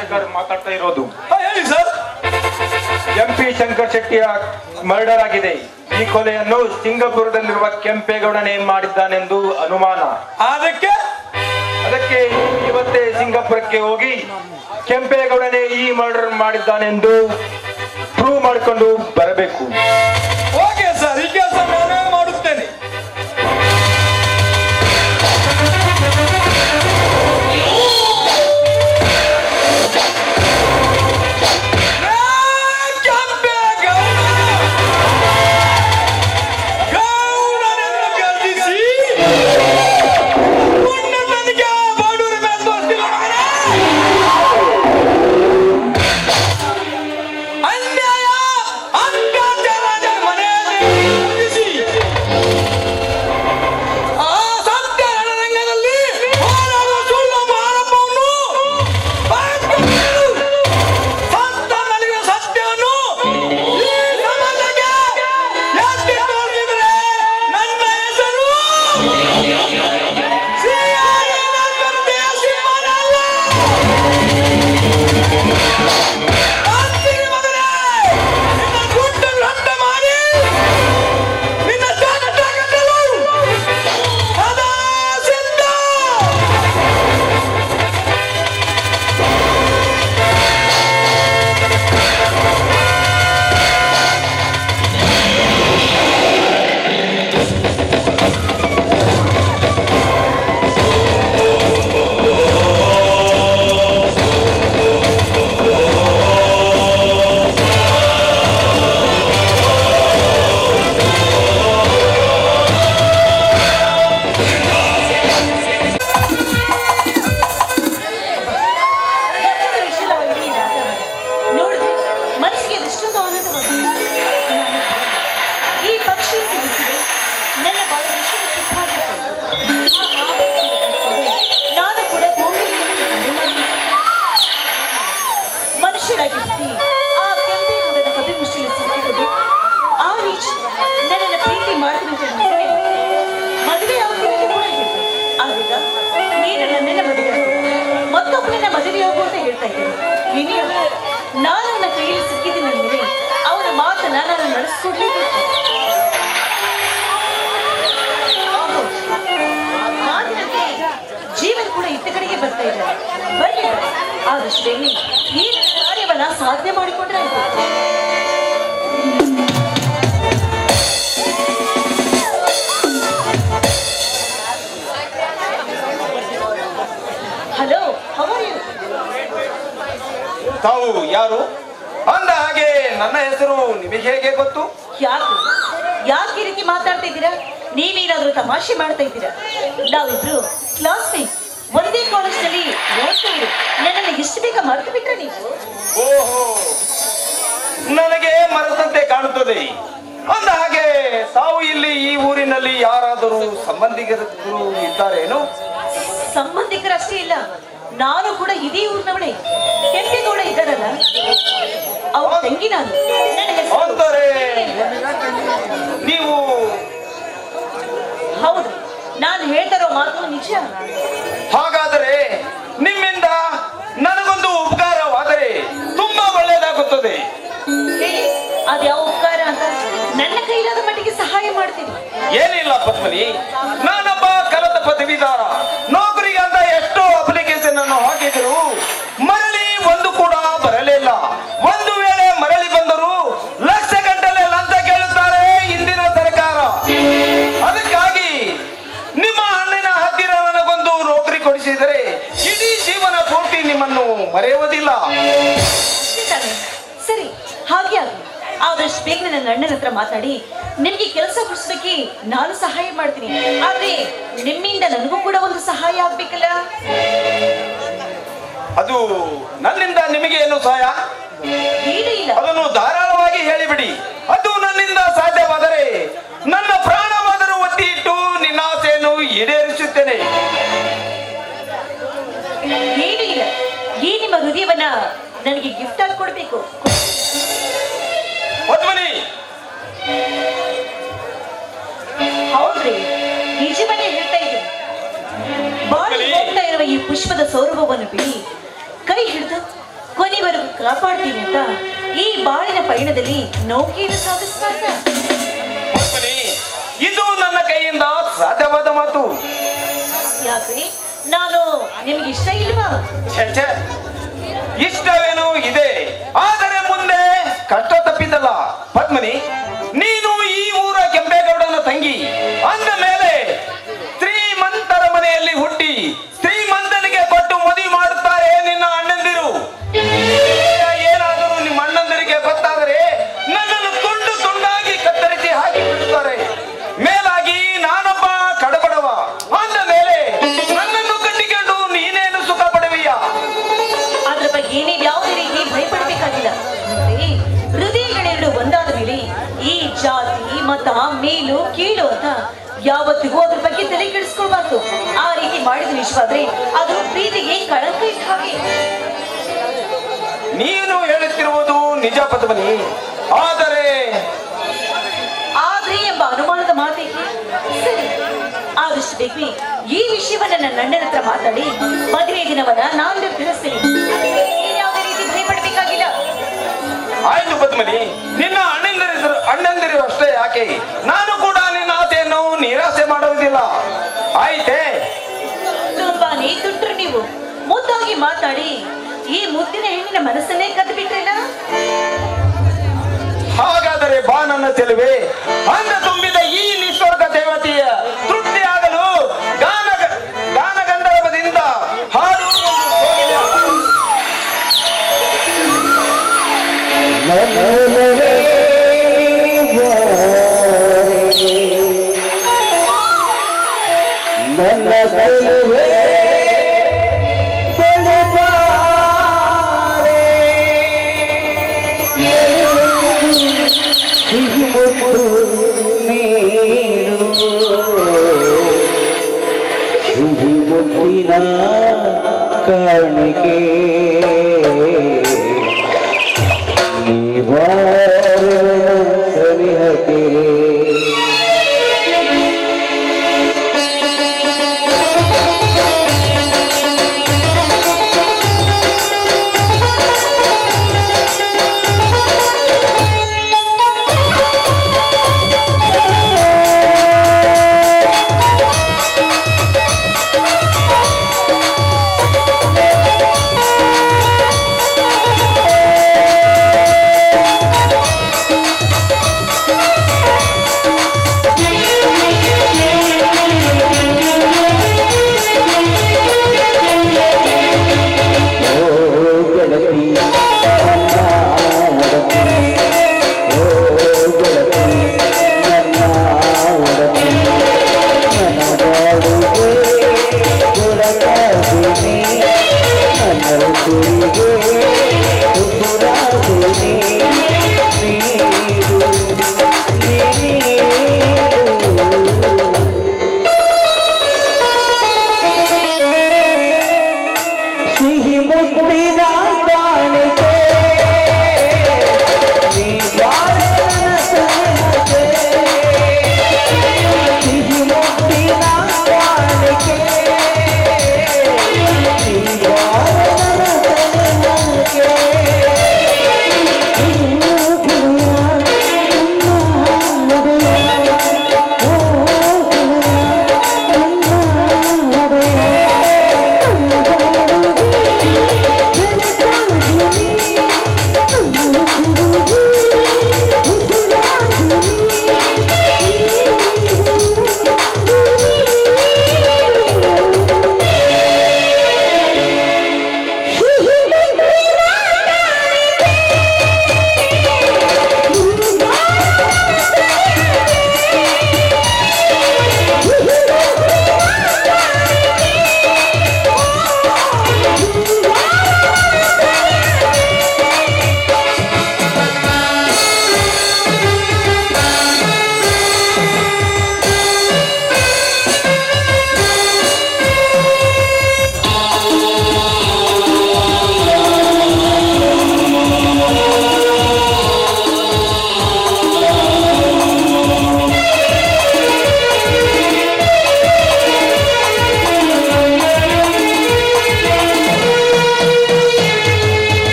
ರಾಜಶೇಖರ್ ಮಾತಾಡ್ತಾ ಇರೋದು. ಹೇಳಿ ಸರ್. MP ಶಂಕರ್ ಶೆಟ್ಟಿಯ ಮರ್ಡರ್ ಆಗಿದೆ. ಈ ಕೊಲೆಯನ್ನು ಸಿಂಗಾಪುರದಲ್ಲಿರುವ ಕೆಂಪೇಗೌಡನೇ ಮಾಡಿದ್ದಾನೆಂದು ಅನುಮಾನ. ಅದಕ್ಕೆ ಇವತ್ತೇ ಸಿಂಗಾಪುರಕ್ಕೆ ಹೋಗಿ ಕೆಂಪೇಗೌಡನೇ ಈ ಮರ್ಡರ್ ಮಾಡಿದ್ದಾನೆಂದು ಪ್ರೂವ್ ಮಾಡಿಕೊಂಡು ಬರಬೇಕು. ಓಕೆ ಸರ್, ಈ ಕೆಲಸ ನಾನೇ ಮಾಡುತ್ತೇನೆ. ನಾನು ನನ್ನ ಕೈಯಲ್ಲಿ ಸಿಕ್ಕಿದ್ದೀನಿ ಅಂದರೆ ಅವನ ಮಾತನ್ನ ನಾನು ನಡೆಸ್ಕೊಡ್ಲೇಬೇಕು. ಮಾತಿನಂತೆ ಜೀವನ್ ಕೂಡ ಇತ್ತ ಕಡೆಗೆ ಬರ್ತಾ ಇದ್ದಾರೆ. ಬನ್ನಿ, ಆದಷ್ಟು ಬೇಗ ಈ ಕಾರ್ಯವನ್ನ ಸಾಧನೆ ಮಾಡಿಕೊಂಡ್ರೆ ಆಯ್ತು. Hello, how are you? ತಾವು ಯಾರು? ಅಂದ ಹಾಗೆ ನನ್ನ ಹೆಸರು ನಿಮಗೆ ಹೇಗೆ ಗೊತ್ತು? ಯಾಕೆ ಈ ರೀತಿ ಮಾತಾಡ್ತಾ ಇದ್ದೀರಾ? ನೀವೇನಾದ್ರೂ ತಮಾಷೆ ಮಾಡ್ತಾ ಇದ್ದೀರಾ? ನಾವಿಬ್ರು ಕ್ಲಾಸ್ಮೇಟ್, ಒಂದೇ ಕಾಲೇಜ್ನಲ್ಲಿ ಓದ್ತಾ ಇದ್ರು. ನನ್ನನ್ನು ಎಷ್ಟು ಬೇಗ ಮರೆತು ಬಿಟ್ರೆ ನೀವು? ಓಹೋ, ನನಗೆ ಮರೆತಂತೆ ಕಾಣುತ್ತದೆ. ಅಂದ ಹಾಗೆ ತಾವು ಇಲ್ಲಿ ಈ ಊರಿನಲ್ಲಿ ಯಾರಾದರೂ ಸಂಬಂಧಿಕರು ಇದ್ದಾರೇನು? ಸಂಬಂಧಿಕರಷ್ಟೇ ಇಲ್ಲ, ನಾನು ಕೂಡ ಇದೇ ಊರಿನವಳೆ. ಕೆಂಪೇಗೌಡ ಇದ್ದಾರಲ್ಲ, ಅವ್ರ ತಂಗಿ ನಾನು. ಅಂದರೆ ನೀವು? ಹೌದು, ನಾನು ಹೇಳ್ತಾರೋ ಮಾತು ನಿಜ. ಹಾಗಾದರೆ ನಿಮ್ಮಿಂದ ನನಗೊಂದು ಉಪಕಾರವಾದರೆ ತುಂಬಾ ಒಳ್ಳೆಯದಾಗುತ್ತದೆ. ಹೇಳಿ, ಅದ್ಯಾವ ಉಪಕಾರ ಅಂತ? ನನ್ನ ಕೈಲಾದ ಮಟ್ಟಿಗೆ ಸಹಾಯ ಮಾಡ್ತೀನಿ. ಏನಿಲ್ಲ ಪದ್ಮನಿ, ನಾನೊಬ್ಬ ಕಲಿತ ಪದವೀಧರ. ನೌಕರಿಗೆ ಅಂತ ಎಷ್ಟೋ ಅಪ್ಲಿಕೇಶನ್ ಅನ್ನು ಹಾಕಿದ್ರು, ಮರಳಿ ಒಂದು ಕೂಡ ಬರಲಿಲ್ಲ. ಒಂದು ವೇಳೆ ಮರಳಿ ಬಂದರೂ ಲಕ್ಷ ಗಂಟಲೆ ಲಂಚ ಕೇಳುತ್ತಾರೆ ಇಂದಿನ ಸರ್ಕಾರ. ಅದಕ್ಕಾಗಿ ನಿಮ್ಮ ಅಣ್ಣನ ಹತ್ತಿರ ನನಗೊಂದು ನೌಕರಿ ಕೊಡಿಸಿದರೆ ಇಡೀ ಜೀವನ ಪೂರ್ತಿ ನಿಮ್ಮನ್ನು ಮರೆಯುವುದಿಲ್ಲ. ಸರಿ, ಹಾಗೆ ಆಗಲಿ. ಆದಷ್ಟು ಬೇಗ ನನ್ನ ಅಣ್ಣನ ಹತ್ರ ಮಾತಾಡಿ ನಿಮ್ಗೆ ಕೆಲಸ ಕೊಡಿಸೋದಕ್ಕೆ ನಾನು ಸಹಾಯ ಮಾಡ್ತೀನಿ. ಆದ್ರೆ ನಿಮ್ಮಿಂದ ನನಗೂ ಕೂಡ ಒಂದು ಸಹಾಯ ಆಗ್ಬೇಕಲ್ಲ? ಅದು ನನ್ನಿಂದ ನಿಮಗೆ ಏನು ಸಹಾಯ? ಇಲ್ಲ, ಅದನ್ನು ಧಾರಾಳವಾಗಿ ಹೇಳಿಬಿಡಿ. ಅದು ನನ್ನಿಂದ ಸಾಧ್ಯವಾದರೆ ನನ್ನ ಪ್ರಾಣವಾದರೂ ಒತ್ತಿ ಇಟ್ಟು ನಿನ್ನ ಆಸೆಯನ್ನು ಈಡೇರಿಸುತ್ತೇನೆ. ಏನಿಲ್ಲ, ಈ ನಿಮ್ಮ ಹೃದಯವನ್ನ ನನಗೆ ಗಿಫ್ಟ್ ಆಗಿ ಕೊಡ್ಬೇಕು. ಪದ್ಮನಿ, ಹೌದ್ರಿ, ನಿಜವನ್ನೇ ಹೇಳ್ತಾ ಇದ್ದೀನಿ. ಬಾಳಿ ಹೋಗ್ತಾ ಇರುವ ಈ ಪುಷ್ಪದ ಸೌರಭವನ್ನು ಬಿಡಿ, ಕೈ ಹಿಡಿದು ಕೊನೆವರೆಗೂ ಕಾಪಾಡ್ತೀನಿ ಅಂತ ಈ ಬಾಳಿನ ಪಯಣದಲ್ಲಿ ನೌಕೆಯನ್ನು ಸಾಗಿಸ್ತಾರ. ಪದ್ಮಿನಿ, ಇದು ನನ್ನ ಕೈಯಿಂದ ಸಾಧ್ಯವಾದ ಮಾತು. ಯಾಕ್ರಿ, ನಾನು ನಿಮ್ಗೆ ಇಷ್ಟ ಇಲ್ವಾ? ಛೆ, ಛೆ. ಇಷ್ಟವೇನೋ ಇದೆ, ಆದರೆ ಮುಂದೆ ಕಷ್ಟ ತಪ್ಪಿದ್ದಲ್ಲ. ಪದ್ಮಿನಿ, ನೀನು ಈ ಊರ ಕೆಂಪೇಗೌಡನ ತಂಗಿ ಅಂದ ಮೇಲೆ ಶ್ರೀಮಂತರ ಮನೆಯಲ್ಲಿ ಹುಟ್ಟಿ ಶ್ರೀಮಂತನಿಗೆ ಕೊಟ್ಟು ಮದುವೆ ಮಾಡುತ್ತಾರೆ ನಿನ್ನ ಅಣ್ಣಂದಿರು. ಏನಾದರೂ ನಿಮ್ಮ ಅಣ್ಣಂದಿರಿಗೆ ಗೊತ್ತಾದರೆ ನನ್ನನ್ನು ತುಂಡು ತುಂಡಾಗಿ ಕತ್ತರಿಸಿ ಹಾಕಿ ಬಿಡುತ್ತಾರೆ. ಮೇಲಾಗಿ ನಾನೊಬ್ಬ ಕಡಬಡವ ಅಂದ ಮೇಲೆ ನನ್ನನ್ನು ಕಟ್ಟಿಕೊಂಡು ನೀನೇನು ಸುಖ ಪಡುವೀಯ? ಅದ್ರ ಬಗ್ಗೆ ನೀವು ಯಾವುದೇ ರೀತಿ ಭಯಪಡಬೇಕಾಗಿಲ್ಲ. ನೋಡಿ, ಹೃದಯಗಳೆರಡು ಒಂದಾದ ಮೇಲೆ ಈ ಜಾತಿ ಮತ ಮೇಲು ಕೀಳು ಅಂತ ಯಾವತ್ತಿಗೂ ಅದ್ರ ಬಗ್ಗೆ ತಲೆ ಕೆಡಿಸ್ಕೊಳ್ಬಾರ್ದು. ಆ ರೀತಿ ಮಾಡಿದ ವಿಶ್ವಾದ್ರೆ ಅದು ಪ್ರೀತಿಗೆ ಕಳಂಕ ಇದ್ದ ಹಾಗೆ. ನೀನು ಹೇಳುತ್ತಿರುವುದು ನಿಜ ಪದ್ಮನಿ, ಆದರೆ ಎಂಬ ಅನುಮಾನದ ಮಾತಿಗೆ ಸರಿ, ಆದಷ್ಟು ಬೇಗ ಈ ವಿಷಯವನ್ನ ನನ್ನ ಅಣ್ಣನ ಹತ್ರ ಮಾತಾಡಿ ಮದುವೆ ದಿನವನ್ನ ನಾನು ನಿರ್ಧರಿಸ್ತೀನಿ. ನೀನ್ ಯಾವುದೇ ರೀತಿ ಭಯಪಡಬೇಕಾಗಿಲ್ಲ. ಆಯ್ತು ಪದ್ಮನಿ, ನಿನ್ನ ಅಣ್ಣಂದಿರು ಅಷ್ಟೇ ಯಾಕೆ, ನಾನು ಕೂಡ ನಿನ್ನ ಆಸೆಯನ್ನು ನಿರಾಸೆ ಮಾಡುವುದಿಲ್ಲ. ಆಯ್ತೇ? ತುಂಬಾನೇ ತುಂಟ್ರು ನೀವು. ಮುದ್ದಾಗಿ ಮಾತಾಡಿ ಈ ಮುದ್ದಿನ ಹೆಣ್ಣಿನ ಮನಸ್ಸನ್ನೇ ಕದ್ದು ಬಿಟ್ರಲ್ಲ. ಹಾಗಾದರೆ ಬಾ ನನ್ನ ಚೆಲುವೆ, ಅಂದ ತುಂಬಿದ ಈ ನಿಸ್ವರ್ಗ ದೇವತೆಯ ತೃಪ್ತಿಯಾಗಲು ಗಾನಗಂಧರ್ವದಿಂದ ಹಾಡು ನನ್ನ ಚೆಲುವೆ ಮುತ್ತಿನ ಕಾಣಿಕೆ ಸರಿಹತೆ Thank you.